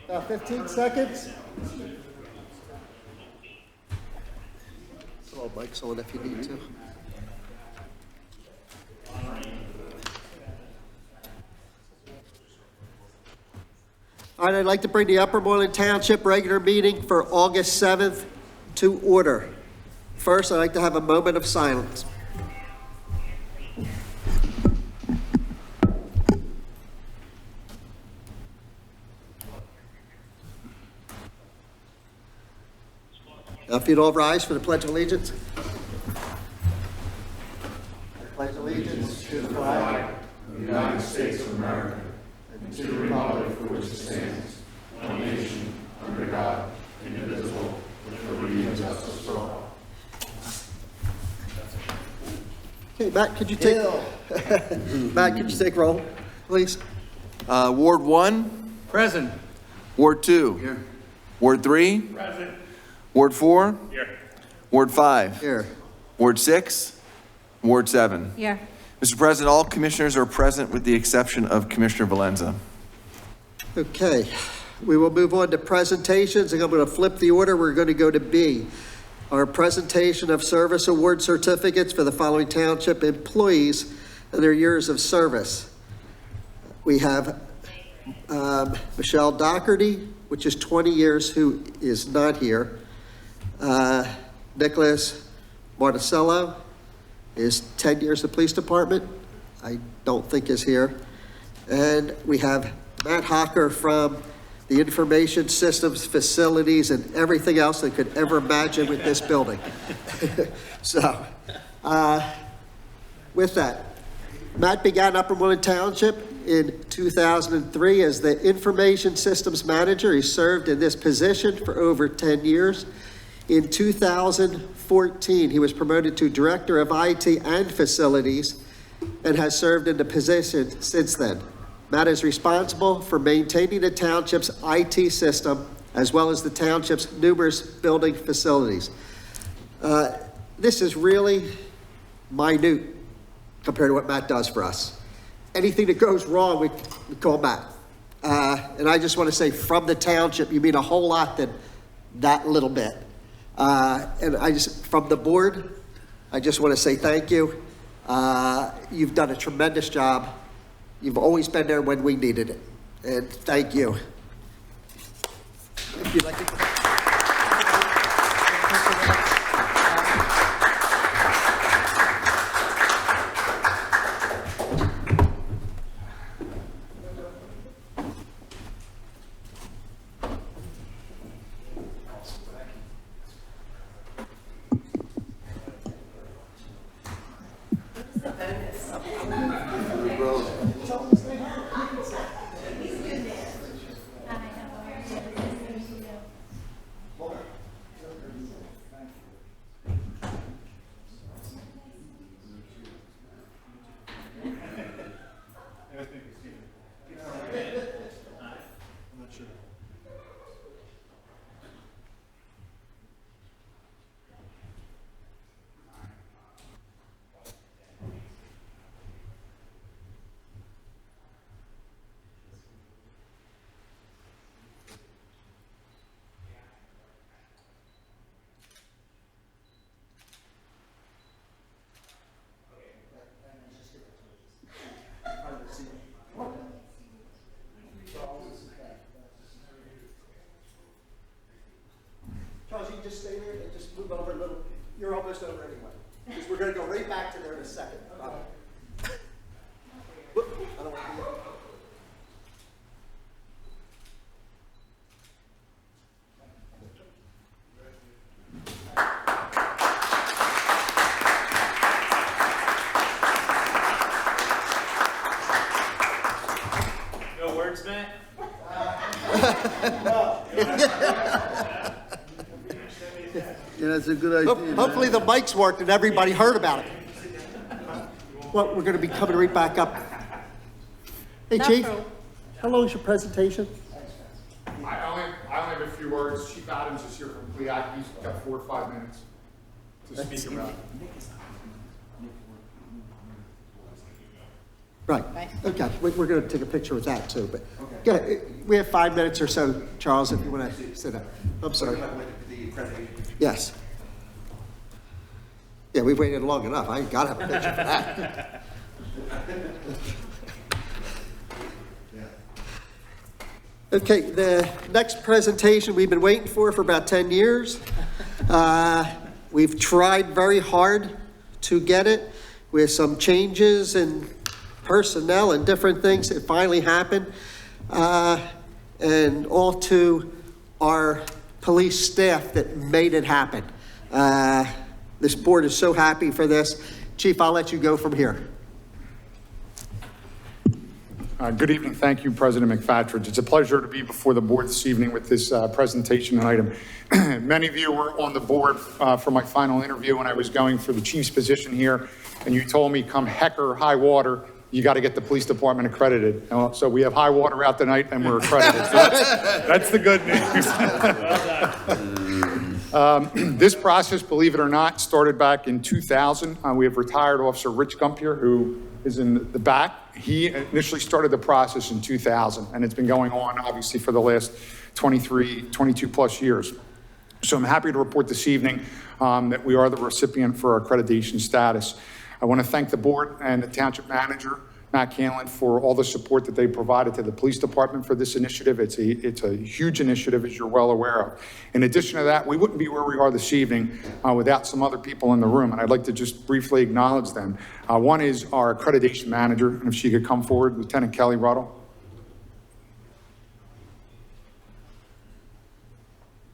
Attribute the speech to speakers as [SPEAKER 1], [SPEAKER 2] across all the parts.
[SPEAKER 1] About 15 seconds. Throw mics on if you need to. All right, I'd like to bring the Upper Moreland Township regular meeting for August 7th to order. First, I'd like to have a moment of silence. Now, if you'd all rise for the Pledge of Allegiance. I pledge allegiance to the flag
[SPEAKER 2] of the United States of America and to the republic for which it stands, one nation, under God, indivisible, with liberty and justice for all.
[SPEAKER 1] Okay, Matt, could you take roll, please?
[SPEAKER 3] Ward 1?
[SPEAKER 2] Present.
[SPEAKER 3] Ward 2?
[SPEAKER 2] Here.
[SPEAKER 3] Ward 3?
[SPEAKER 2] Present.
[SPEAKER 3] Ward 4?
[SPEAKER 2] Here.
[SPEAKER 3] Ward 5?
[SPEAKER 1] Here.
[SPEAKER 3] Ward 6? Ward 7?
[SPEAKER 4] Here.
[SPEAKER 3] Mr. President, all commissioners are present with the exception of Commissioner Valenza.
[SPEAKER 1] Okay, we will move on to presentations, and I'm going to flip the order. We're going to go to B, our presentation of service award certificates for the following township employees and their years of service. We have Michelle Doherty, which is 20 years, who is not here. Nicholas Marticello is 10 years in the police department. I don't think is here. And we have Matt Hocker from the information systems, facilities, and everything else they could ever imagine with this building. So, with that, Matt began Upper Moreland Township in 2003 as the information systems manager. He served in this position for over 10 years. In 2014, he was promoted to Director of IT and Facilities and has served in the position since then. Matt is responsible for maintaining the township's IT system as well as the township's numerous building facilities. This is really minute compared to what Matt does for us. Anything that goes wrong, we call Matt. And I just want to say, from the township, you mean a whole lot than that little bit. And from the board, I just want to say thank you. You've done a tremendous job. You've always been there when we needed it. And thank you. If you'd like to... just stay there and just move over a little. You're almost over anyway. Because we're going to go right back to there in a second. Whoop, I don't want to do that.
[SPEAKER 4] No words, Matt?
[SPEAKER 5] Yeah, that's a good idea.
[SPEAKER 1] Hopefully the mics worked and everybody heard about it. Well, we're going to be coming right back up. Hey, Chief, how long is your presentation?
[SPEAKER 2] I only have a few words. Chief Adams is here from Pliak. He's got 4 or 5 minutes to speak about it.
[SPEAKER 1] Right, okay, we're going to take a picture with that too, but yeah, we have 5 minutes or so, Charles, if you want to sit up. I'm sorry. Yes. Yeah, we've waited long enough. I ain't got to have a picture for that. Okay, the next presentation we've been waiting for about 10 years. We've tried very hard to get it with some changes in personnel and different things. It finally happened. And all to our police staff that made it happen. This board is so happy for this. Chief, I'll let you go from here.
[SPEAKER 2] Good evening. Thank you, President McFatridge. It's a pleasure to be before the board this evening with this presentation and item. Many of you were on the board for my final interview when I was going for the chief's position here, and you told me come heck or high water, you got to get the police department accredited. So we have high water out tonight and we're accredited. So that's the good news. This process, believe it or not, started back in 2000. We have retired Officer Rich Gumpier, who is in the back. He initially started the process in 2000, and it's been going on, obviously, for the last 22 plus years. So I'm happy to report this evening that we are the recipient for our accreditation status. I want to thank the board and the township manager, Matt Canlin, for all the support that they provided to the police department for this initiative. It's a huge initiative, as you're well aware of. In addition to that, we wouldn't be where we are this evening without some other people in the room, and I'd like to just briefly acknowledge them. One is our accreditation manager, and if she could come forward, Lieutenant Kelly Ruddle.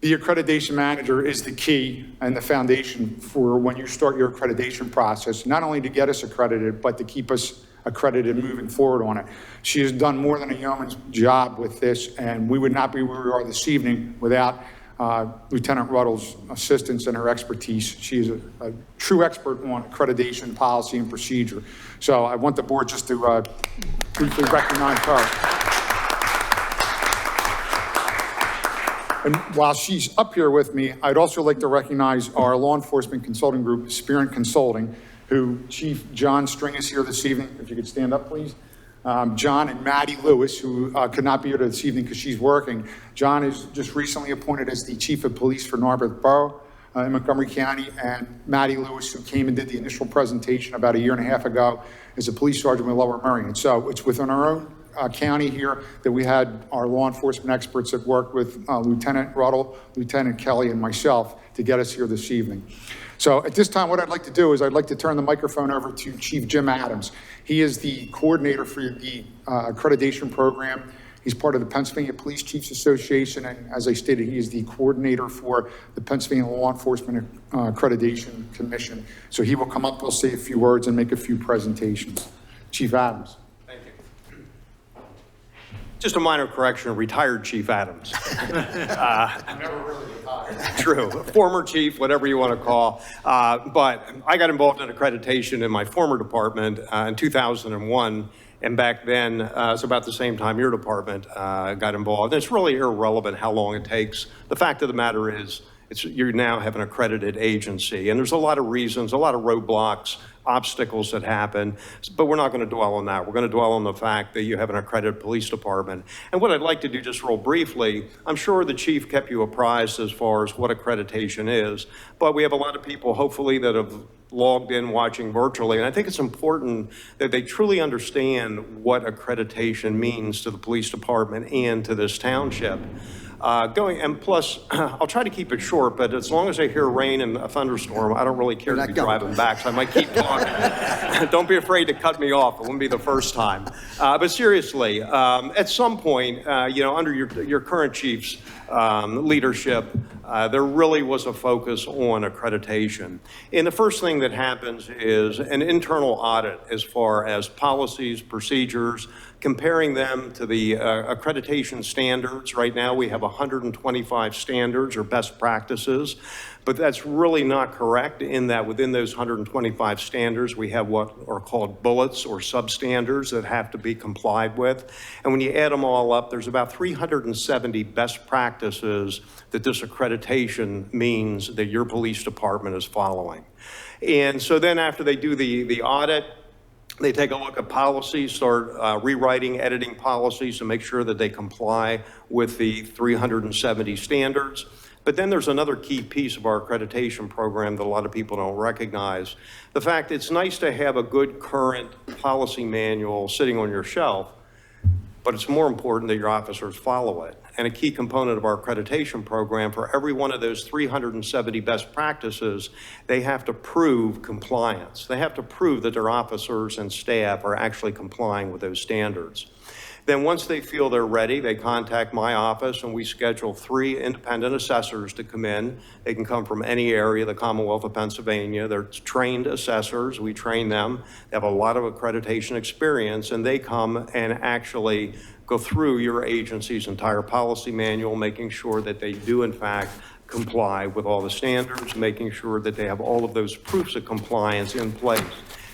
[SPEAKER 2] The accreditation manager is the key and the foundation for when you start your accreditation process, not only to get us accredited, but to keep us accredited moving forward on it. She has done more than a yeoman's job with this, and we would not be where we are this evening without Lieutenant Ruddle's assistance and her expertise. She is a true expert on accreditation policy and procedure. So I want the board just to briefly recognize her. And while she's up here with me, I'd also like to recognize our law enforcement consulting group, Spirit Consulting, who Chief John String is here this evening. If you could stand up, please. John and Maddie Lewis, who could not be here this evening because she's working. John is just recently appointed as the Chief of Police for Narberth Borough in Montgomery County, and Maddie Lewis, who came and did the initial presentation about 1.5 years ago, is a police sergeant with Lower Merion. So it's within our own county here that we had our law enforcement experts that worked with Lieutenant Ruddle, Lieutenant Kelly, and myself to get us here this evening. So at this time, what I'd like to do is I'd like to turn the microphone over to Chief Jim Adams. He is the coordinator for the accreditation program. He's part of the Pennsylvania Police Chiefs Association, and as I stated, he is the coordinator for the Pennsylvania Law Enforcement Accreditation Commission. So he will come up, he'll say a few words and make a few presentations. Chief Adams.
[SPEAKER 6] Thank you. Just a minor correction, retired Chief Adams.
[SPEAKER 2] Never really retired.
[SPEAKER 6] True, former chief, whatever you want to call. But I got involved in accreditation in my former department in 2001. And back then, it's about the same time your department got involved. And it's really irrelevant how long it takes. The fact of the matter is, you now have an accredited agency. And there's a lot of reasons, a lot of roadblocks, obstacles that happen, but we're not going to dwell on that. We're going to dwell on the fact that you have an accredited police department. And what I'd like to do just real briefly, I'm sure the chief kept you apprised as far as what accreditation is, but we have a lot of people hopefully that have logged in watching virtually, and I think it's important that they truly understand what accreditation means to the police department and to this township. And plus, I'll try to keep it short, but as long as I hear rain and a thunderstorm, I don't really care to be driving back, so I might keep talking. Don't be afraid to cut me off. It wouldn't be the first time. But seriously, at some point, under your current chief's leadership, there really was a focus on accreditation. And the first thing that happens is an internal audit as far as policies, procedures, comparing them to the accreditation standards. Right now, we have 125 standards or best practices, but that's really not correct in that within those 125 standards, we have what are called bullets or substandards that have to be complied with. And when you add them all up, there's about 370 best practices that this accreditation means that your police department is following. And so then after they do the audit, they take a look at policies, start rewriting, editing policies to make sure that they comply with the 370 standards. But then there's another key piece of our accreditation program that a lot of people don't recognize. The fact it's nice to have a good current policy manual sitting on your shelf, but it's more important that your officers follow it. And a key component of our accreditation program, for every one of those 370 best practices, they have to prove compliance. They have to prove that their officers and staff are actually complying with those standards. Then once they feel they're ready, they contact my office and we schedule 3 independent assessors to come in. They can come from any area of the Commonwealth of Pennsylvania. They're trained assessors. We train them. They have a lot of accreditation experience, and they come and actually go through your agency's entire policy manual, making sure that they do in fact comply with all the standards, making sure that they have all of those proofs of compliance in place.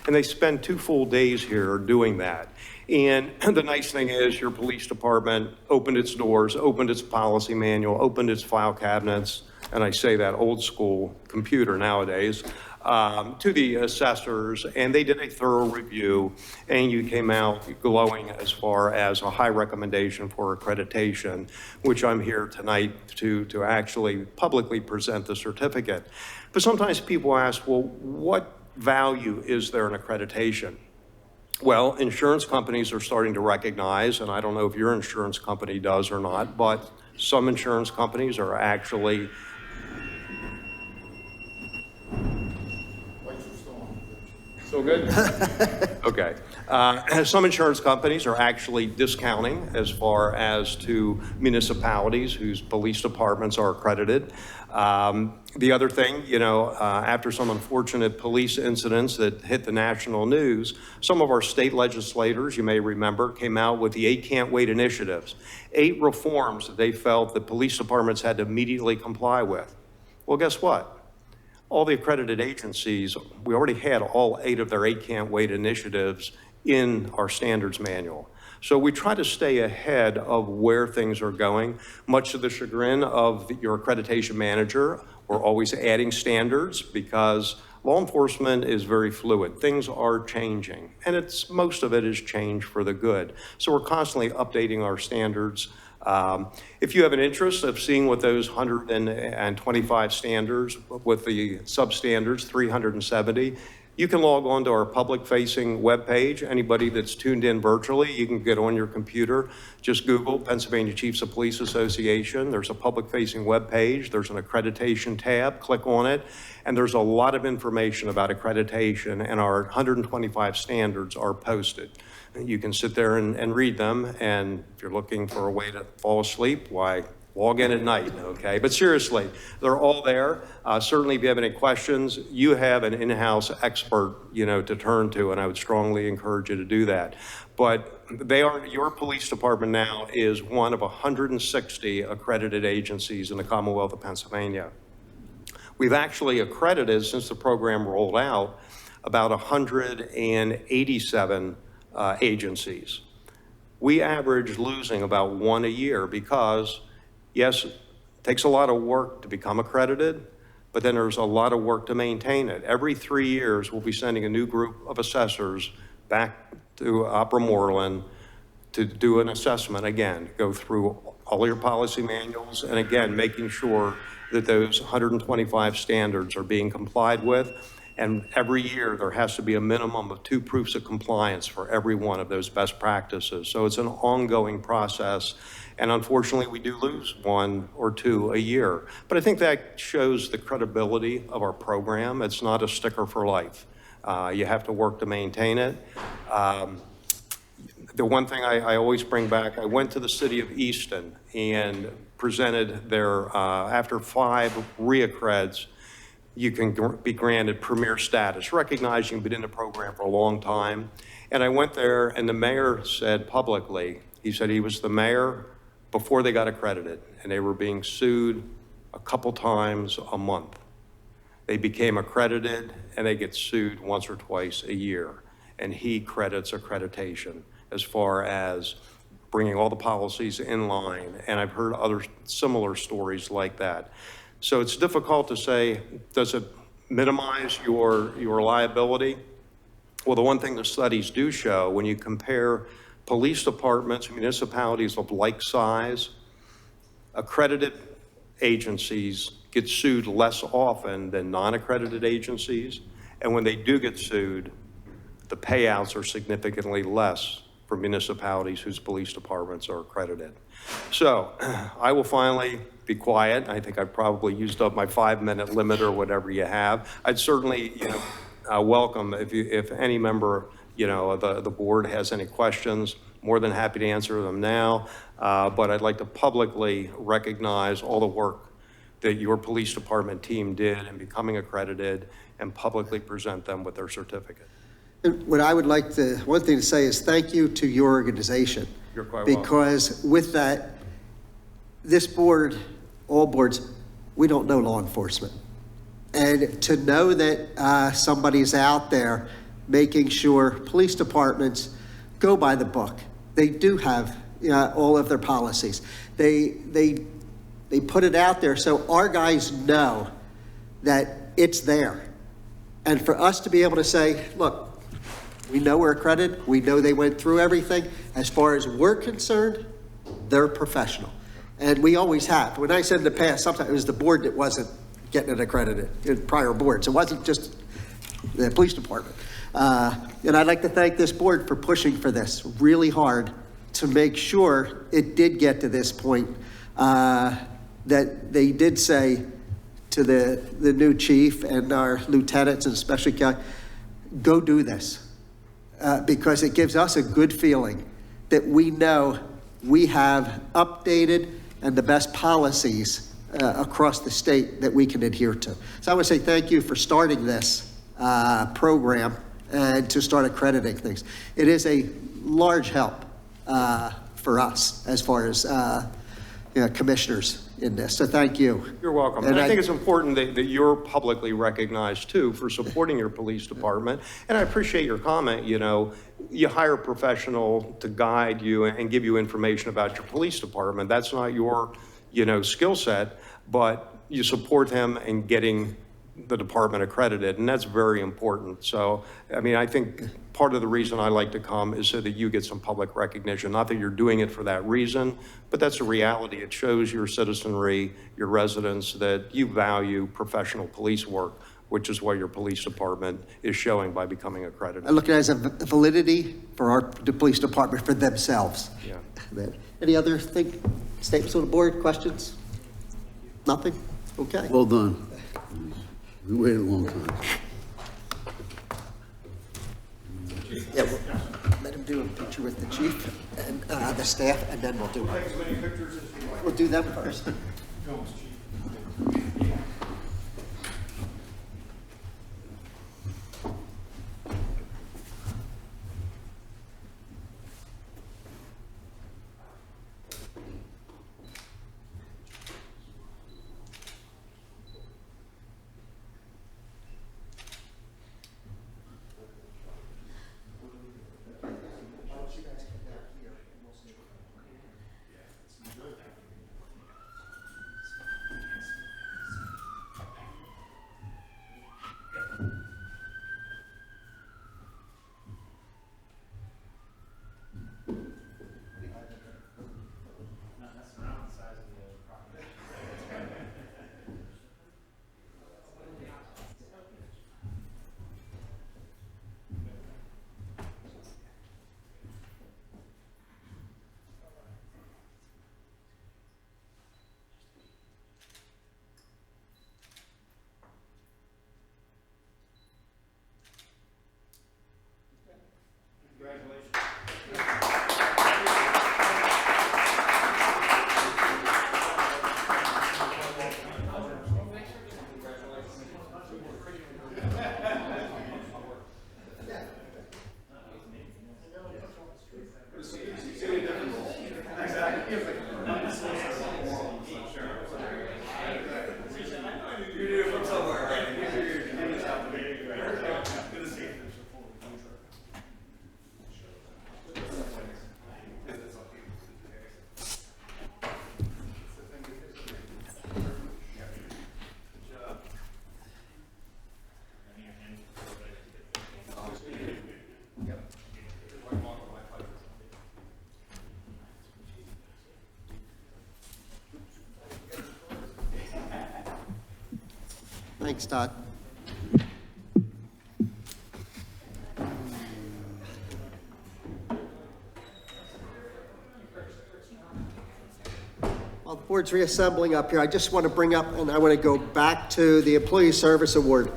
[SPEAKER 6] And they spend 2 full days here doing that. And the nice thing is your police department opened its doors, opened its policy manual, opened its file cabinets, and I say that old school computer nowadays, to the assessors, and they did a thorough review, and you came out glowing as far as a high recommendation for accreditation, which I'm here tonight to actually publicly present the certificate. But sometimes people ask, well, what value is there in accreditation? Well, insurance companies are starting to recognize, and I don't know if your insurance company does or not, but some insurance companies are actually so good? Okay. Some insurance companies are actually discounting as far as to municipalities whose police departments are accredited. The other thing, after some unfortunate police incidents that hit the national news, some of our state legislators, you may remember, came out with the 8 Can't Wait initiatives, 8 reforms that they felt that police departments had to immediately comply with. Well, guess what? All the accredited agencies, we already had all 8 of their 8 Can't Wait initiatives in our standards manual. So we try to stay ahead of where things are going. Much to the chagrin of your accreditation manager, we're always adding standards because law enforcement is very fluid. Things are changing, and most of it is change for the good. So we're constantly updating our standards. If you have an interest of seeing what those 125 standards with the substandards, 370, you can log on to our public-facing webpage. Anybody that's tuned in virtually, you can get on your computer. Just Google Pennsylvania Chiefs of Police Association. There's a public-facing webpage. There's an accreditation tab. Click on it. And there's a lot of information about accreditation, and our 125 standards are posted. You can sit there and read them, and if you're looking for a way to fall asleep, why, log in at night, okay? But seriously, they're all there. Certainly, if you have any questions, you have an in-house expert, to turn to, and I would strongly encourage you to do that. But your police department now is one of 160 accredited agencies in the Commonwealth of Pennsylvania. We've actually accredited, since the program rolled out, about 187 agencies. We average losing about 1 a year because, yes, it takes a lot of work to become accredited, but then there's a lot of work to maintain it. Every 3 years, we'll be sending a new group of assessors back to Opera Moreland to do an assessment again, go through all your policy manuals, and again, making sure that those 125 standards are being complied with. And every year, there has to be a minimum of 2 proofs of compliance for every one of those best practices. So it's an ongoing process. And unfortunately, we do lose 1 or 2 a year. But I think that shows the credibility of our program. It's not a sticker for life. You have to work to maintain it. The one thing I always bring back, I went to the city of Easton and presented their, after 5 reaccreds, you can be granted premier status, recognizing you've been in the program for a long time. And I went there, and the mayor said publicly, he said he was the mayor before they got accredited, and they were being sued a couple times a month. They became accredited, and they get sued once or twice a year. And he credits accreditation as far as bringing all the policies in line. And I've heard other similar stories like that. So it's difficult to say, does it minimize your liability? Well, the one thing the studies do show, when you compare police departments, municipalities of like size, accredited agencies get sued less often than non-accredited agencies. And when they do get sued, the payouts are significantly less for municipalities whose police departments are accredited. So I will finally be quiet. I think I've probably used up my 5-minute limit or whatever you have. I'd certainly, welcome if any member, of the board has any questions, more than happy to answer them now. But I'd like to publicly recognize all the work that your police department team did in becoming accredited and publicly present them with their certificate.
[SPEAKER 1] And what I would like to, one thing to say is thank you to your organization.
[SPEAKER 6] You're quite welcome.
[SPEAKER 1] Because with that, this board, all boards, we don't know law enforcement. And to know that somebody's out there making sure police departments go by the book. They do have all of their policies. They put it out there so our guys know that it's there. And for us to be able to say, look, we know we're accredited. We know they went through everything. As far as we're concerned, they're professional. And we always have. When I said in the past, sometimes it was the board that wasn't getting it accredited in prior boards. It wasn't just the police department. And I'd like to thank this board for pushing for this really hard to make sure it did get to this point, that they did say to the new chief and our lieutenants and especially go do this. Because it gives us a good feeling that we know we have updated and the best policies across the state that we can adhere to. So I would say thank you for starting this program and to start accrediting things. It is a large help for us as far as commissioners in this. So thank you.
[SPEAKER 6] You're welcome. And I think it's important that you're publicly recognized too for supporting your police department. And I appreciate your comment, you hire a professional to guide you and give you information about your police department. That's not your, skill set, but you support him in getting the department accredited, and that's very important. So, I think part of the reason I like to come is so that you get some public recognition. Not that you're doing it for that reason, but that's a reality. It shows your citizenry, your residents, that you value professional police work, which is what your police department is showing by becoming accredited.
[SPEAKER 1] I look at it as a validity for the police department for themselves.
[SPEAKER 6] Yeah.
[SPEAKER 1] Any other statements on the board, questions? Nothing? Okay.
[SPEAKER 5] Well done. We waited a long time.
[SPEAKER 1] Yeah, we'll let him do a picture with the chief and the staff, and then we'll do it. We'll do them first. Thanks, Todd. While the board's reassembling up here, I just want to bring up, and I want to go back to the Employee Service Award.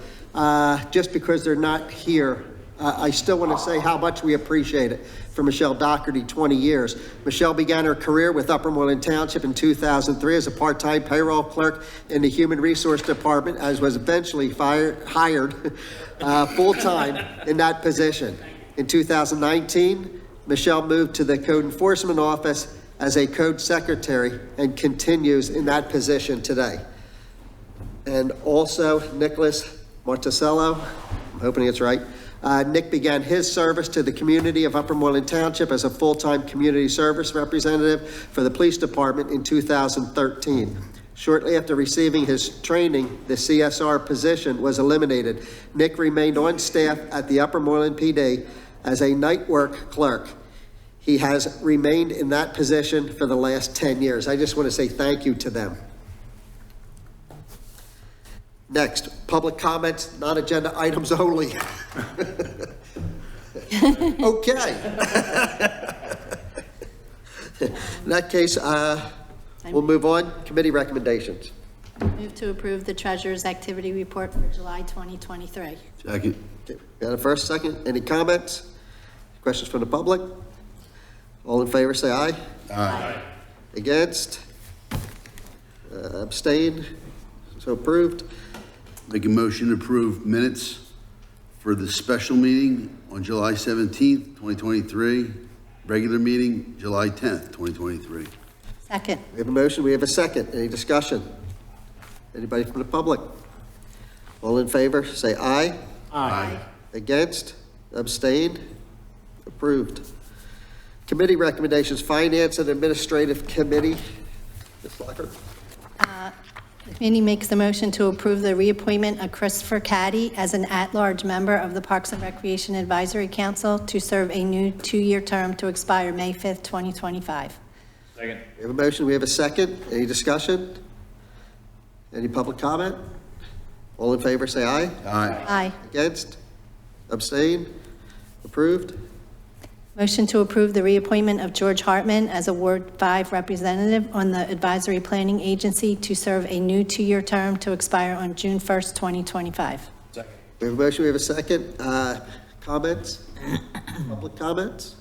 [SPEAKER 1] Just because they're not here, I still want to say how much we appreciate it for Michelle Doherty, 20 years. Michelle began her career with Upper Moreland Township in 2003 as a part-time payroll clerk in the Human Resource Department, as was eventually hired full-time in that position. In 2019, Michelle moved to the Code Enforcement Office as a code secretary and continues in that position today. And also Nicholas Marticello, I'm hoping it's right. Nick began his service to the community of Upper Moreland Township as a full-time community service representative for the police department in 2013. Shortly after receiving his training, the CSR position was eliminated. Nick remained on staff at the Upper Moreland PD as a night work clerk. He has remained in that position for the last 10 years. I just want to say thank you to them. Next, public comments, non-agenda items only. Okay. In that case, we'll move on. Committee recommendations.
[SPEAKER 4] Move to approve the treasurer's activity report for July 2023.
[SPEAKER 5] Second.
[SPEAKER 1] Okay, got a first, second. Any comments? Questions from the public? All in favor, say aye.
[SPEAKER 4] Aye.
[SPEAKER 1] Against? Abstain? So approved.
[SPEAKER 5] Make a motion to approve minutes for the special meeting on July 17th, 2023, regular meeting July 10th, 2023.
[SPEAKER 4] Second.
[SPEAKER 1] We have a motion, we have a second. Any discussion? Anybody from the public? All in favor, say aye.
[SPEAKER 4] Aye.
[SPEAKER 1] Against? Abstained? Approved. Committee recommendations, Finance and Administrative Committee. Ms. Locker?
[SPEAKER 4] The committee makes the motion to approve the reappointment of Christopher Caddy as an at-large member of the Parks and Recreation Advisory Council to serve a new 2-year term to expire May 5th, 2025.
[SPEAKER 7] Second.
[SPEAKER 1] We have a motion, we have a second. Any discussion? Any public comment? All in favor, say aye.
[SPEAKER 5] Aye.
[SPEAKER 4] Aye.
[SPEAKER 1] Against? Abstain? Approved?
[SPEAKER 4] Motion to approve the reappointment of George Hartman as a Ward 5 representative on the Advisory Planning Agency to serve a new 2-year term to expire on June 1st, 2025.
[SPEAKER 7] Second.
[SPEAKER 1] We have a motion, we have a second. Comments? Public comments?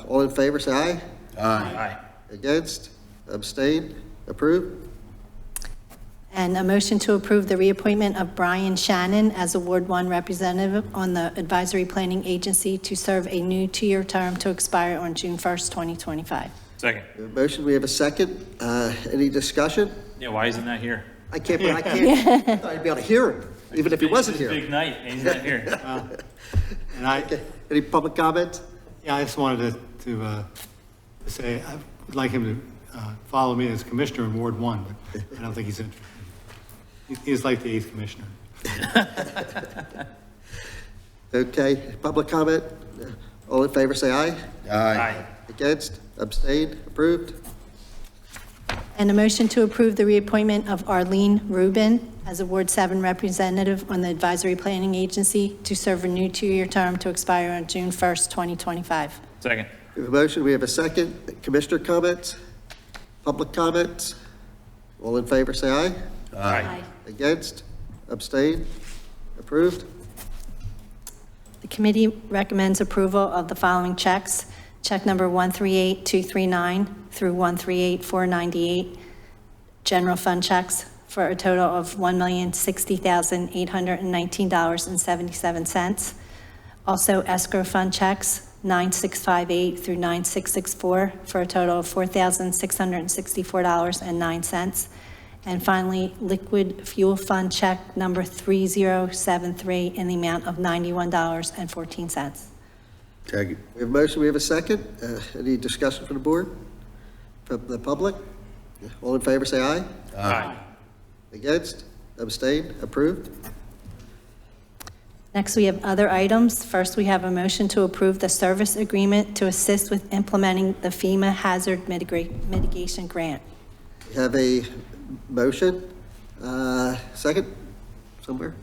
[SPEAKER 1] All in favor, say aye.
[SPEAKER 7] Aye.
[SPEAKER 1] Against? Abstain? Approved?
[SPEAKER 4] And a motion to approve the reappointment of Brian Shannon as a Ward 1 representative on the Advisory Planning Agency to serve a new 2-year term to expire on June 1st, 2025.
[SPEAKER 7] Second.
[SPEAKER 1] We have a motion, we have a second. Any discussion?
[SPEAKER 7] Yeah, why isn't that here?
[SPEAKER 1] I can't, I'd be able to hear him, even if he wasn't
[SPEAKER 7] It's his
[SPEAKER 1] here.
[SPEAKER 7] big night, and he's not here.
[SPEAKER 8] And I,
[SPEAKER 1] Okay. Any public comment?
[SPEAKER 8] yeah, I just wanted to say, I would like him to follow me as commissioner in Ward 1, but I don't think he's interested. He's like the 8th commissioner.
[SPEAKER 1] Okay, public comment? All in favor, say aye.
[SPEAKER 7] Aye.
[SPEAKER 1] Against? Abstained? Approved?
[SPEAKER 4] And a motion to approve the reappointment of Arlene Rubin as a Ward 7 representative on the Advisory Planning Agency to serve a new 2-year term to expire on June 1st, 2025.
[SPEAKER 7] Second.
[SPEAKER 1] We have a motion, we have a second. Commissioner comments? Public comments? All in favor, say aye.
[SPEAKER 7] Aye.
[SPEAKER 1] Against? Abstained? Approved?
[SPEAKER 4] The committee recommends approval of the following checks. Check number 138239 through 138498, general fund checks for a total of $1,060,819.77. Also escrow fund checks 9658 through 9664 for a total of $4,664.09. And finally, liquid fuel fund check number 3073 in the amount of $91.14.
[SPEAKER 5] Second.
[SPEAKER 1] We have a motion, we have a second. Any discussion from the board? From the public? All in favor, say aye.
[SPEAKER 7] Aye.
[SPEAKER 1] Against? Abstained? Approved?
[SPEAKER 4] Next, we have other items. First, we have a motion to approve the service agreement to assist with implementing the FEMA hazard mitigation grant.
[SPEAKER 1] We have a motion. Second? Somewhere?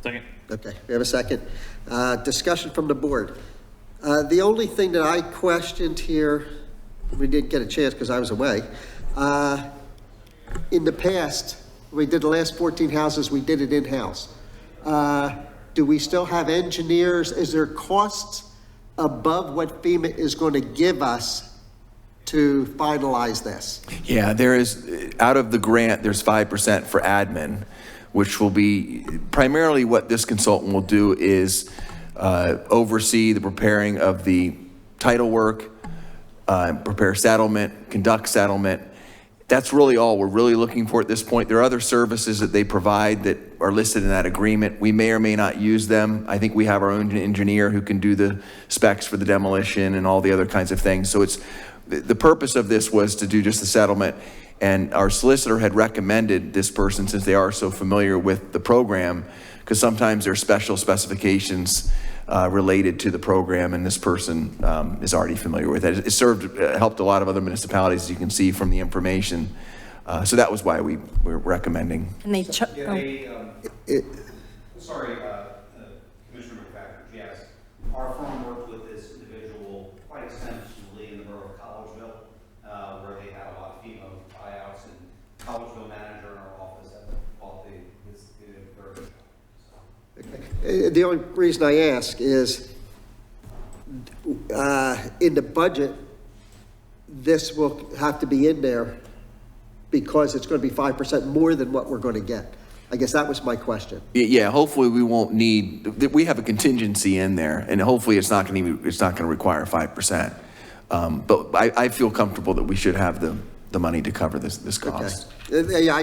[SPEAKER 7] Second.
[SPEAKER 1] Okay, we have a second. Discussion from the board. The only thing that I questioned here, we didn't get a chance because I was away. In the past, we did the last 14 houses, we did it in-house. Do we still have engineers? Is there costs above what FEMA is going to give us to finalize this?
[SPEAKER 3] Yeah, there is, out of the grant, there's 5% for admin, which will be primarily what this consultant will do is oversee the preparing of the title work, prepare settlement, conduct settlement. That's really all we're really looking for at this point. There are other services that they provide that are listed in that agreement. We may or may not use them. I think we have our own engineer who can do the specs for the demolition and all the other kinds of things. So it's, the purpose of this was to do just the settlement. And our solicitor had recommended this person, since they are so familiar with the program, because sometimes there are special specifications related to the program, and this person is already familiar with it. It helped a lot of other municipalities, as you can see from the information. So that was why we were recommending.
[SPEAKER 4] And they,
[SPEAKER 9] Sorry, Commissioner McFadden, yes. Our firm worked with this individual quite extensively in the borough of Collegeville, where they had a lot of FEMA buyouts, and Collegeville manager in our office that thought they did a very good job.
[SPEAKER 1] The only reason I ask is, in the budget, this will have to be in there because it's going to be 5% more than what we're going to get. I guess that was my question.
[SPEAKER 3] Yeah, hopefully we won't need, we have a contingency in there, and hopefully it's not going to require 5%. But I feel comfortable that we should have the money to cover this cost.
[SPEAKER 1] Okay. Yeah,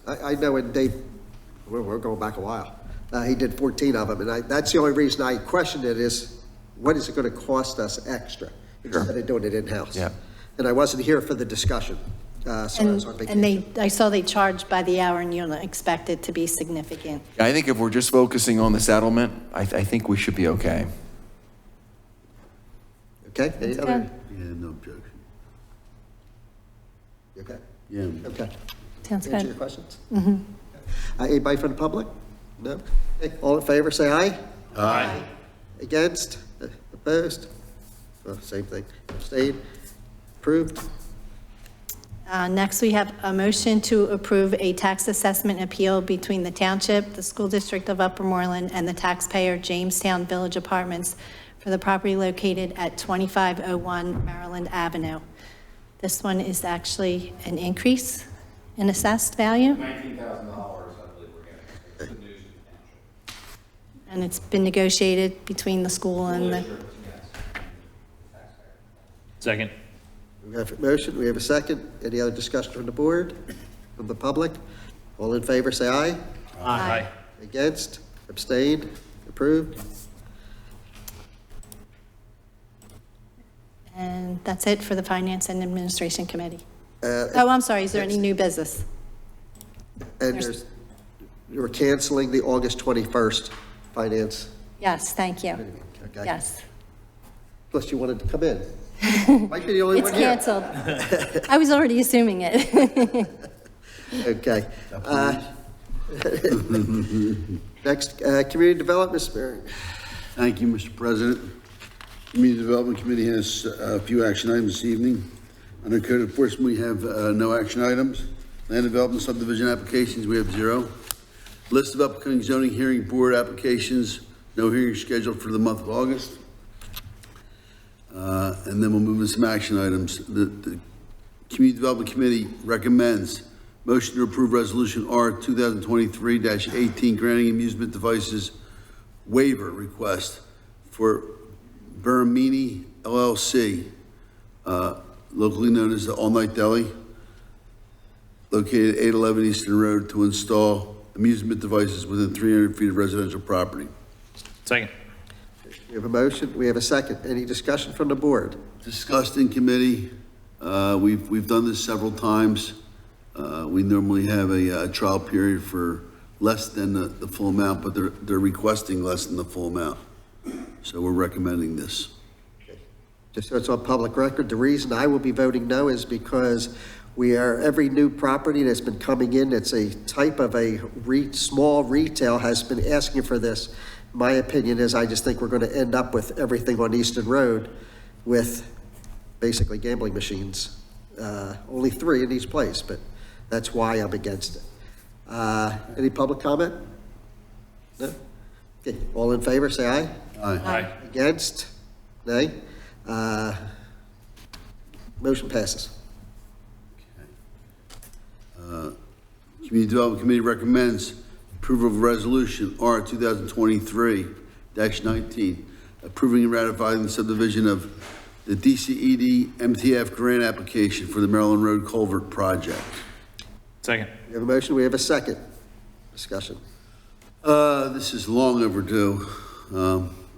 [SPEAKER 1] I know when Dave, we're going back a while. He did 14 of them, and that's the only reason I questioned it is, what is it going to cost us extra instead of doing it in-house?
[SPEAKER 3] Yeah.
[SPEAKER 1] And I wasn't here for the discussion. So I was on vacation.
[SPEAKER 4] I saw they charged by the hour, and you don't expect it to be significant.
[SPEAKER 3] I think if we're just focusing on the settlement, I think we should be okay.
[SPEAKER 1] Okay? Any
[SPEAKER 4] That's
[SPEAKER 1] other?
[SPEAKER 4] good.
[SPEAKER 5] Yeah, no objection.
[SPEAKER 1] You okay?
[SPEAKER 5] Yeah.
[SPEAKER 1] Okay.
[SPEAKER 4] Sounds
[SPEAKER 1] Answer your
[SPEAKER 4] good.
[SPEAKER 1] questions? Anybody from the public? No? Okay. All in favor, say aye.
[SPEAKER 7] Aye.
[SPEAKER 1] Against? Opposed? Well, same thing. Abstained? Approved?
[SPEAKER 4] Next, we have a motion to approve a tax assessment appeal between the township, the school district of Upper Moreland, and the taxpayer Jamestown Village Apartments for the property located at 2501 Maryland Avenue. This one is actually an increase in assessed value,
[SPEAKER 9] $19,000, I believe we're getting. It's good news in the township.
[SPEAKER 4] and it's been negotiated between the school and the,
[SPEAKER 9] Yes. Taxpayer.
[SPEAKER 7] Second.
[SPEAKER 1] We have a motion, we have a second. Any other discussion from the board, from the public? All in favor, say aye.
[SPEAKER 7] Aye.
[SPEAKER 1] Against? Abstained? Approved?
[SPEAKER 4] and that's it for the Finance and Administration Committee.
[SPEAKER 1] Uh,
[SPEAKER 4] Oh, I'm sorry, is there any new business?
[SPEAKER 1] And you're canceling the August 21st finance
[SPEAKER 4] Yes, thank you.
[SPEAKER 1] meeting. Okay.
[SPEAKER 4] Yes.
[SPEAKER 1] Plus you wanted to come in. Might be the only
[SPEAKER 4] It's
[SPEAKER 1] one here.
[SPEAKER 4] canceled. I was already assuming it.
[SPEAKER 1] Okay. Next, community development, Mr.
[SPEAKER 5] Thank you, Mr. President. Community Development Committee has a few action items this evening. Under code enforcement, we have no action items. Land development subdivision applications, we have 0. List of upcoming zoning hearing board applications, no hearing scheduled for the month of August. And then we'll move to some action items. The Community Development Committee recommends motion to approve Resolution R 2023-18 granting amusement devices waiver request for Bermini LLC, locally known as the All Night Deli. located at 811 Eastern Road to install amusement devices within 300 feet of residential property.
[SPEAKER 7] Second.
[SPEAKER 1] We have a motion, we have a second. Any discussion from the board?
[SPEAKER 5] Discussed in committee. We've done this several times. We normally have a trial period for less than the full amount, but they're requesting less than the full amount. So we're recommending this.
[SPEAKER 1] Just so it's on public record, the reason I will be voting no is because every new property that's been coming in, it's a type of a small retail has been asking for this. My opinion is I just think we're going to end up with everything on Easton Road with basically gambling machines. Only 3 in each place, but that's why I'm against it. Any public comment? No? Okay, all in favor, say aye.
[SPEAKER 7] Aye.
[SPEAKER 1] Against? Nay? Motion passes.
[SPEAKER 5] Community Development Committee recommends approval of resolution R 2023-19, approving and ratifying the subdivision of the DCED MTF grant application for the Maryland Road Culvert Project.
[SPEAKER 7] Second.
[SPEAKER 1] We have a motion, we have a second. Discussion.
[SPEAKER 5] This is long overdue,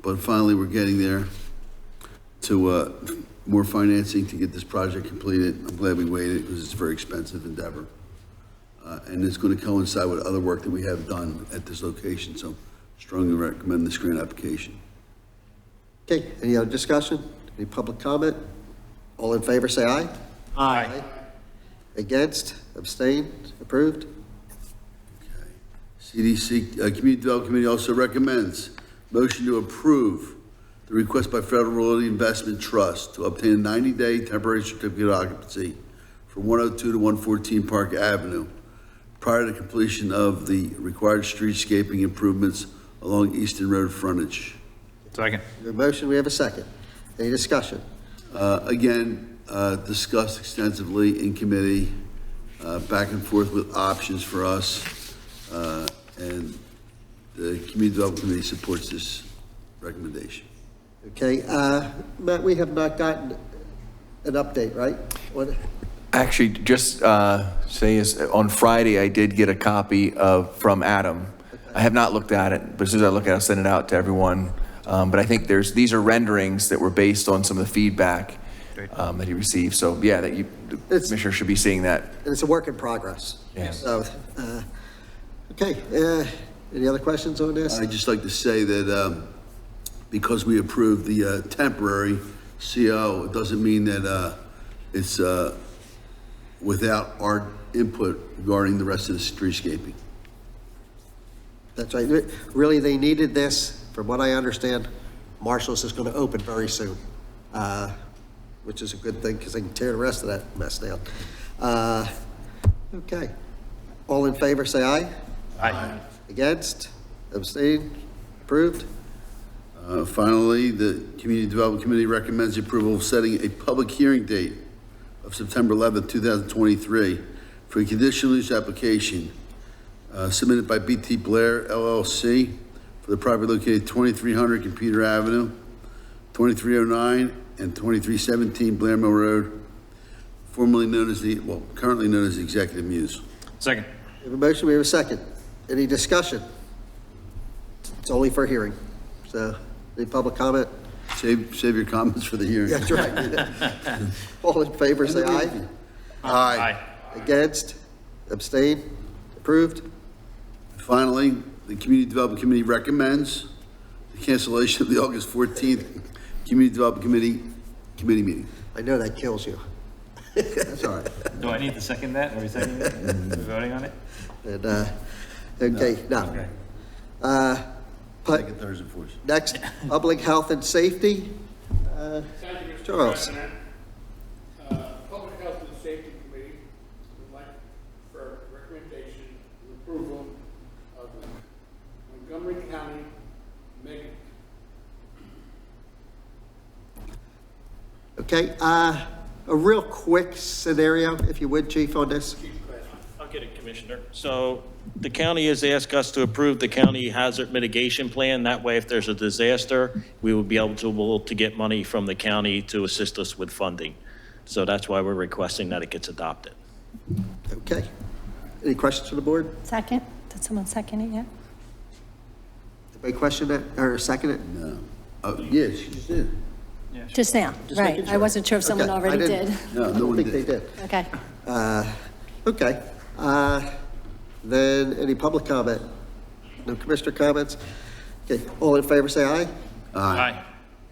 [SPEAKER 5] but finally we're getting there to more financing to get this project completed. I'm glad we waited because it's a very expensive endeavor. And it's going to coincide with other work that we have done at this location, so strongly recommend this grant application.
[SPEAKER 1] Okay, any other discussion? Any public comment? All in favor, say aye.
[SPEAKER 7] Aye.
[SPEAKER 1] Against? Abstain? Approved?
[SPEAKER 5] CDC, Community Development Committee also recommends motion to approve the request by Federal Realty Investment Trust to obtain a 90-day temporary certificate of occupancy for 102 to 114 Park Avenue prior to completion of the required streetscaping improvements along Easton Road frontage.
[SPEAKER 7] Second.
[SPEAKER 1] We have a motion, we have a second. Any discussion?
[SPEAKER 5] Again, discussed extensively in committee, back and forth with options for us, and the Community Development Committee supports this recommendation.
[SPEAKER 1] Okay, Matt, we have not gotten an update, right? What?
[SPEAKER 3] Actually, just say is on Friday, I did get a copy from Adam. I have not looked at it, but as soon as I look at it, I'll send it out to everyone. But I think these are renderings that were based on some of the feedback that he received. So yeah, the commissioner should be seeing that.
[SPEAKER 1] And it's a work in progress.
[SPEAKER 3] Yeah.
[SPEAKER 1] So, okay, any other questions on this?
[SPEAKER 5] I'd just like to say that because we approved the temporary CO, it doesn't mean that it's without our input regarding the rest of the streetscaping.
[SPEAKER 1] That's right. Really, they needed this. From what I understand, Marshall's is going to open very soon, which is a good thing because they can tear the rest of that mess down. Okay. All in favor, say aye.
[SPEAKER 7] Aye.
[SPEAKER 1] Against? Abstain? Approved?
[SPEAKER 5] Finally, the Community Development Committee recommends the approval of setting a public hearing date of September 11th, 2023 for a conditional use application submitted by BT Blair LLC for the property located 2300 Computer Avenue, 2309 and 2317 Blair Mill Road, currently known as the Executive Muse.
[SPEAKER 7] Second.
[SPEAKER 1] We have a motion, we have a second. Any discussion? It's only for hearing. So, any public comment?
[SPEAKER 5] Save your comments for the hearing.
[SPEAKER 1] That's right. All in favor, say aye.
[SPEAKER 7] Aye.
[SPEAKER 1] Against? Abstain? Approved?
[SPEAKER 5] Finally, the Community Development Committee recommends the cancellation of the August 14th Community Development Committee meeting.
[SPEAKER 1] I know that kills you.
[SPEAKER 5] That's all right.
[SPEAKER 7] Do I need to second that? Are we seconding it? Are we voting on it?
[SPEAKER 1] And, okay, now.
[SPEAKER 5] Second, third, and fourth.
[SPEAKER 1] Next, Public Health and Safety.
[SPEAKER 10] Thank you, Mr.
[SPEAKER 1] Charles.
[SPEAKER 10] President. Public Health and Safety Committee would like for recommendation and approval of the Montgomery County Mega.
[SPEAKER 1] Okay, a real quick scenario, if you would, Chief, on this.
[SPEAKER 11] I'll get it, Commissioner. So the county has asked us to approve the county hazard mitigation plan. That way, if there's a disaster, we will be able to get money from the county to assist us with funding. So that's why we're requesting that it gets adopted.
[SPEAKER 1] Okay. Any questions from the board?
[SPEAKER 4] Second? Did someone second it yet?
[SPEAKER 1] Anybody question it or second it?
[SPEAKER 5] No. Oh, yes, she just did.
[SPEAKER 4] Just now,
[SPEAKER 1] Just
[SPEAKER 4] right.
[SPEAKER 1] making
[SPEAKER 4] I
[SPEAKER 1] sure.
[SPEAKER 4] wasn't sure if someone
[SPEAKER 1] Okay, I
[SPEAKER 4] already
[SPEAKER 1] didn't-
[SPEAKER 4] did.
[SPEAKER 5] No,
[SPEAKER 1] I
[SPEAKER 5] no
[SPEAKER 1] don't
[SPEAKER 5] one
[SPEAKER 1] think they
[SPEAKER 5] did.
[SPEAKER 1] did.
[SPEAKER 4] Okay.
[SPEAKER 1] Okay. Then any public comment? No commissioner comments? Okay, all in favor, say aye.
[SPEAKER 7] Aye.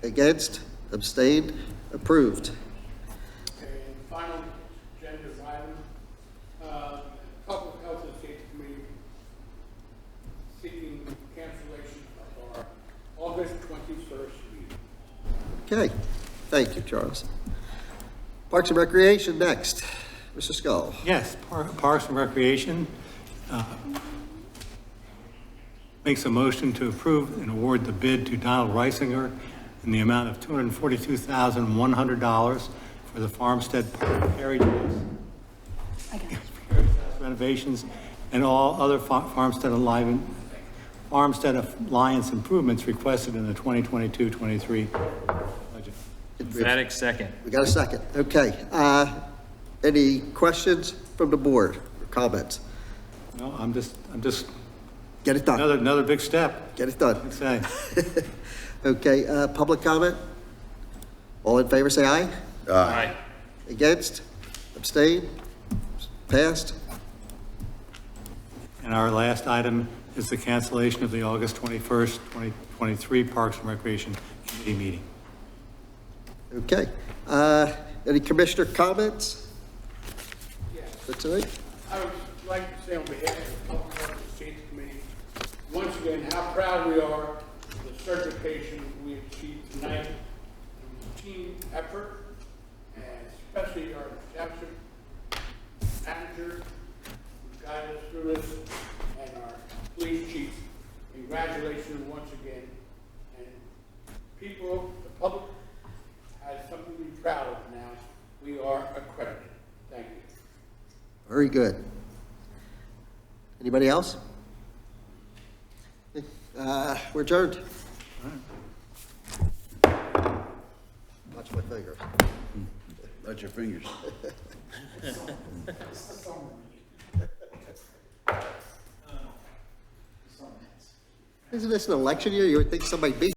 [SPEAKER 1] Against? Abstained? Approved.
[SPEAKER 10] And final agenda item, Public Health and Safety Committee seeking cancellation of our August 21st meeting.
[SPEAKER 1] Okay, thank you, Charles. Parks and Recreation next. Mr. Skull.
[SPEAKER 8] Yes, Parks and Recreation makes a motion to approve and award the bid to Donald Reisinger in the amount of $242,100 for the Farmstead Park Heritage
[SPEAKER 4] I got it.
[SPEAKER 8] renovations and all other Farmstead Alliance improvements requested in the 2022-23 budget.
[SPEAKER 7] Emphatic second.
[SPEAKER 1] We got a second. Okay. Any questions from the board or comments?
[SPEAKER 8] No, I'm just,
[SPEAKER 1] Get it done.
[SPEAKER 8] another big step,
[SPEAKER 1] Get it done.
[SPEAKER 8] I'd say.
[SPEAKER 1] Okay, public comment? All in favor, say aye.
[SPEAKER 7] Aye.
[SPEAKER 1] Against? Abstain? Passed?
[SPEAKER 8] And our last item is the cancellation of the August 21st, 2023 Parks and Recreation Committee meeting.
[SPEAKER 1] Okay. Any commissioner comments?
[SPEAKER 10] Yes.
[SPEAKER 1] For tonight?
[SPEAKER 10] I would like to say on behalf of the Public Health and Safety Committee, once again, how proud we are of the certification we achieved tonight. It was a team effort, and especially our township manager who guided us through this, and our police chief. Congratulations once again. And people, the public, has something to be proud of now. We are accredited. Thank you.
[SPEAKER 1] Very good. Anybody else? We're adjourned. Watch my fingers.
[SPEAKER 5] Watch your fingers.
[SPEAKER 1] Isn't this an election year? You would think somebody beat